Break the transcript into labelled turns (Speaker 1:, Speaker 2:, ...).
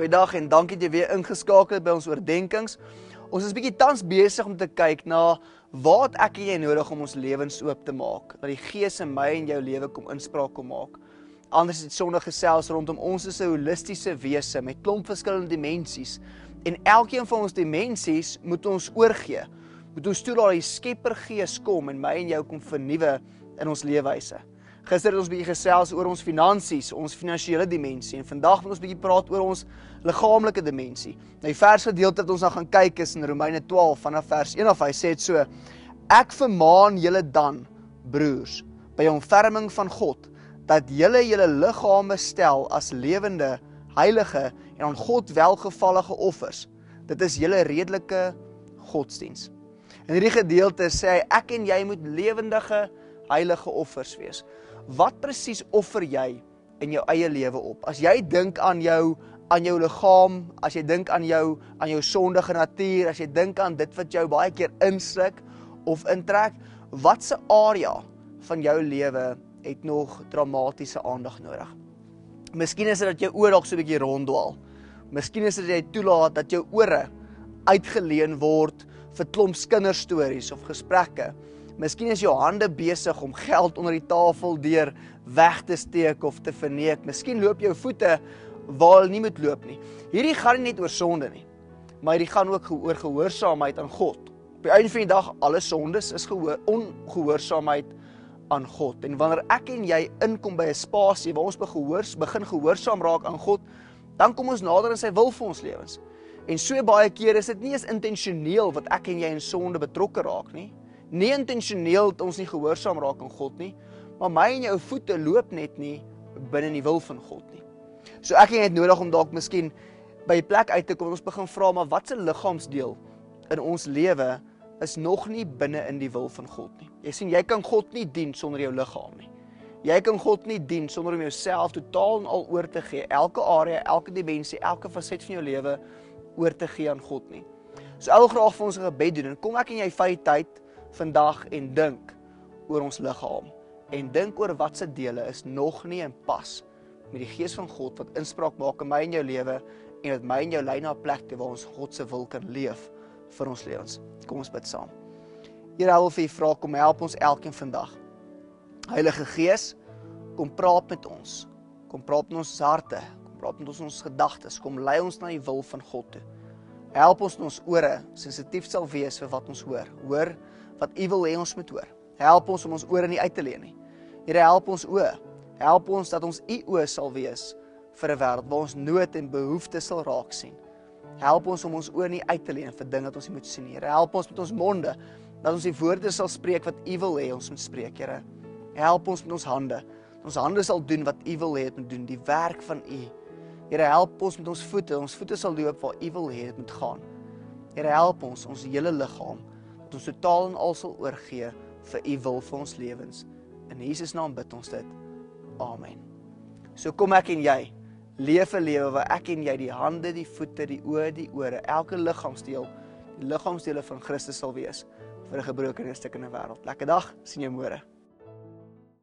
Speaker 1: Goeiedag en dankie dat jy weer ingeskakel het by ons oordenkings. Ons is bietjie tans besig om te kyk na wat ek en jy nodig om ons lewens oop te maak. Dat die Gees in my en jou lewe kom inspraak kom maak. Anders het Sondag gesels rondom ons is 'n holistiese wese met klomp verskillende dimensies. En elkeen van ons dimensies moet ons oorgee. Moet ons toelaat die Skeppergees kom en my en jou kom vernuwe in ons leefwyse. Gister het ons bietjie gesels oor ons finansies, ons finansiële dimensie en vandag wil ons bietjie praat oor ons liggaamlike dimensie. Nou die versgedeelte wat ons nou gaan kyk is in Romeine 12 vanaf vers 1 af. Hy sê dit so: Ek vermaan julle dan, broers, by ontferming van God, dat julle julle liggame stel as lewende, heilige en aan God welgevallige offers. Dit is julle redelike godsdiens. In hierdie gedeelte sê hy, ek en jy moet lewendige, heilige offers wees. Wat presies offer jy in jou eie lewe op? As jy dink aan jou liggaam, as jy dink aan jou sondige natuur, as jy dink aan dit wat jou baie keer insluk of intrek, watse area van jou lewe het nog dramatiese aandag nodig? Miskien is dit dat jou oor dalk so 'n bietjie ronddwaal. Miskien is dit dat jy toelaat dat jou ore uitgeleen word vir klomp kinderstories of gesprekke. Miskien is jou hande besig om geld onder die tafel deur weg te steek of te verneek. Miskien loop jou voete waar hulle nie moet loop nie. Hierdie gaan nie net oor sonde nie, maar hierdie gaan ook oor gehoorsaamheid aan God. Op die einde van die dag, alle sondes is ongehoorsaamheid aan God. En wanneer ek en jy inkom by 'n spasie waar ons begin gehoorsaam raak aan God, dan kom ons nader aan sy wil vir ons lewens. En so baie keer is dit nie eens intentioneel wat ek en jy in sonde betrokke raak nie. Nie intentioneel dat ons nie gehoorsaam raak aan God nie, maar my en jou voete loop net nie binne die wil van God nie. So ek en jy het nodig om dalk miskien by 'n plek uit te kom en ons begin vra, maar wat 'n liggaamsdeel in ons lewe is nog nie binne in die wil van God nie. Jy sien, jy kan God nie dien sonder jou liggaam nie. Jy kan God nie dien sonder om jouself totaal en al oor te gee, elke area, elke dimensie, elke faset van jou lewe oor te gee aan God nie. So ek wil graag vir ons 'n gebed doen en kom ek en jy vat tyd vandag en dink oor ons liggaam en dink oor watse dele is nog nie in pas met die Gees van God wat inspraak maak in my en jou lewe en wat my en jou lei na 'n plek toe waar ons God se wil kan leef vir ons lewens. Kom ons bid saam. Here, ek wil vir U vra, kom help ons elkeen vandag. Heilige Gees, kom praat met ons. Kom praat met ons harte, kom praat met ons gedagtes, kom lei ons na die wil van God toe. Help ons in ons ore sensitief sal wees vir wat ons hoor. Hoor wat U wil hê ons moet hoor. Help ons om ons ore nie uit te leen nie. Here, help ons oë. Help ons dat ons U oë sal wees vir 'n wêreld waar ons nood en behoeftes sal raak sien. Help ons om ons oë nie uit te leen vir dinge wat ons nie moet sien nie. Here, help ons met ons monde dat ons die woorde sal spreek wat U wil hê ons moet spreek, Here. Help ons met ons hande. Ons hande sal doen wat U wil hê dit moet doen, die werk van U. Here, help ons met ons voete. Ons voete sal loop waar U wil hê dit moet gaan. Here, help ons hele liggaam dat ons totaal en al sal oorgee vir U wil vir ons lewens. In Jesus naam bid ons dit. Amen. So kom ek en jy leef 'n lewe waar ek en jy die hande, die voete, die oë, die ore, elke liggaamsdeel, die liggaamsdele van Christus sal wees vir 'n gebroke en 'n stikkende wêreld. Lekker dag, sien jou môre.